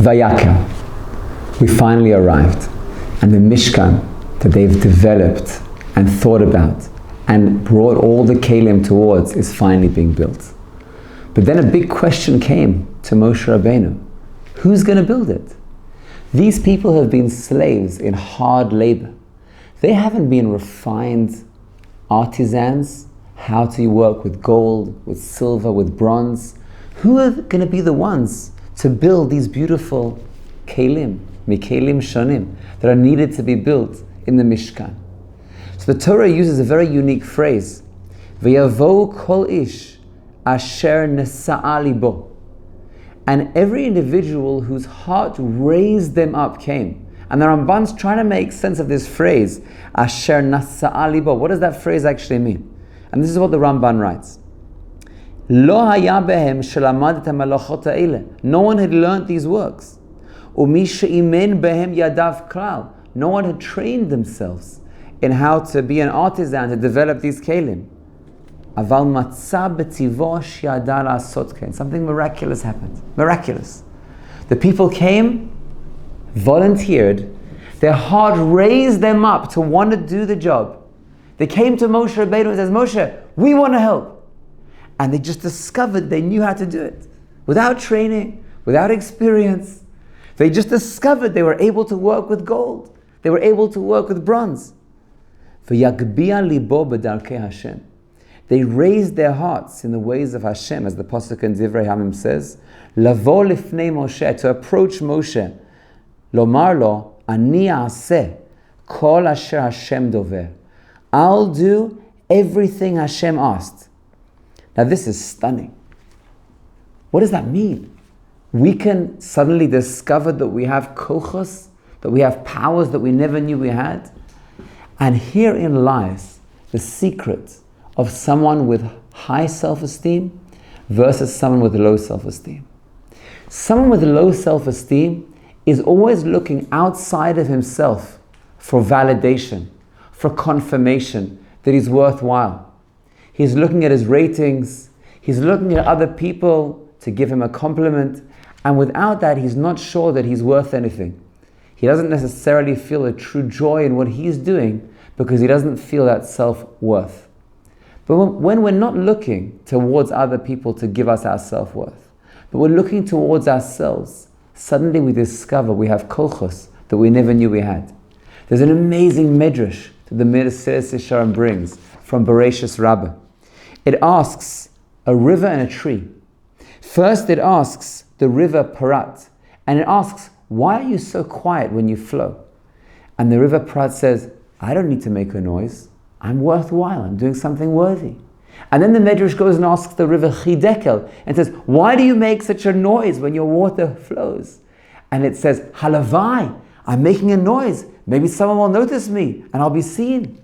Vayakhel. We finally arrived. And the Mishkan that they've developed and thought about and brought all the Kalim towards is finally being built. But then a big question came to Moshe Rabbeinu. Who's going to build it? These people have been slaves in hard labor. They haven't been refined artisans, how to work with gold, with silver, with bronze. Who are going to be the ones to build these beautiful Kalim, Mikelim Shonim, that are needed to be built in the Mishkan? So the Torah uses a very unique phrase, V'yavo kol ish asher nesa'a libo. And every individual whose heart raised them up came. And the Ramban's trying to make sense of this phrase, asher nesa'a libo. What does that phrase actually mean? And this is what the Ramban writes. Lo haya behem shelamad et hamalachot ha'ele. No one had learnt these works. Umi she'imen behem yadav klal. No one had trained themselves in how to be an artisan, to develop these kelim. Aval matzah b'tivo she'yada la'asot ken. Something miraculous happened. Miraculous. The people came, volunteered, their heart raised them up to want to do the job. They came to Moshe Rabbeinu and says, Moshe, we want to help. And they just discovered they knew how to do it. Without training, without experience. They just discovered they were able to work with gold. They were able to work with bronze. V'yagbia libo b'darkei Hashem. They raised their hearts in the ways of Hashem, as the Pasuk in Divrei Hamim says, Lavo lifnei Moshe, to approach Moshe, Lomar lo, Ani aseh, kol asher Hashem dover. I'll do everything Hashem asked. Now this is stunning. What does that mean? We can suddenly discover that we have kochos, that we have powers that we never knew we had. And herein lies the secret of someone with high self-esteem versus someone with low self-esteem. Someone with low self-esteem is always looking outside of himself for validation, for confirmation that he's worthwhile. He's looking at his ratings, he's looking at other people to give him a compliment, and without that he's not sure that he's worth anything. He doesn't necessarily feel a true joy in what he's doing because he doesn't feel that self-worth. But when we're not looking towards other people to give us our self-worth, but we're looking towards ourselves, suddenly we discover we have kochos that we never knew we had. There's an amazing medrash that the Mesillas Yesharim brings from Bereshis Rabbah. It asks a river and a tree. First it asks the river Parat, and it asks, why are you so quiet when you flow? And the river Parat says, I don't need to make a noise. I'm worthwhile. I'm doing something worthy. And then the Medrash goes and asks the river Chidekel and says, why do you make such a noise when your water flows? And it says, Halavai, I'm making a noise. Maybe someone will notice me and I'll be seen.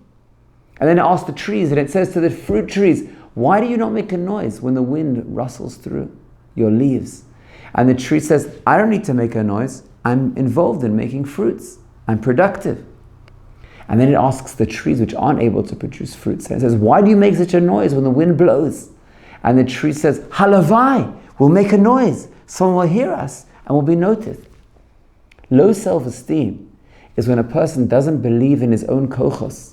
And then it asks the trees, and it says to the fruit trees, why do you not make a noise when the wind rustles through your leaves? And the tree says, I don't need to make a noise. I'm involved in making fruits. I'm productive. And then it asks the trees which aren't able to produce fruits. And it says, why do you make such a noise when the wind blows? And the tree says, Halavai, we'll make a noise. Someone will hear us and will be noted. Low self-esteem is when a person doesn't believe in his own kochos,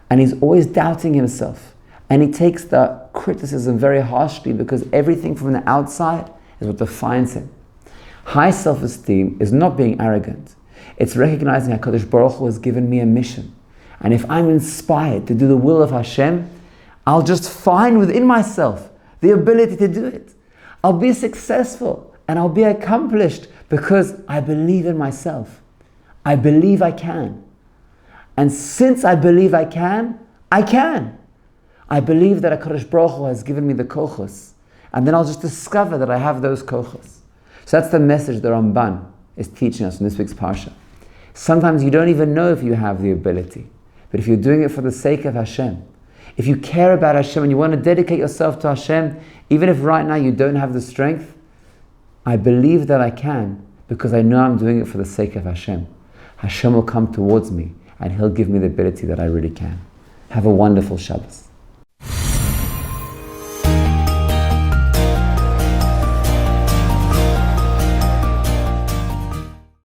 and he's always doubting himself. And he takes the criticism very harshly because everything from the outside is what defines him. High self-esteem is not being arrogant. It's recognizing HaKadosh Baruch Hu has given me a mission. And if I'm inspired to do the will of Hashem, I'll just find within myself the ability to do it. I'll be successful and I'll be accomplished because I believe in myself. I believe I can. And since I believe I can, I can. I believe that HaKadosh Baruch Hu has given me the kochos. And then I'll just discover that I have those kochos. So that's the message the Ramban is teaching us in this week's Parsha. Sometimes you don't even know if you have the ability. But if you're doing it for the sake of Hashem, if you care about Hashem and you want to dedicate yourself to Hashem, even if right now you don't have the strength, I believe that I can because I know I'm doing it for the sake of Hashem. Hashem will come towards me and He'll give me the ability that I really can. Have a wonderful Shabbos.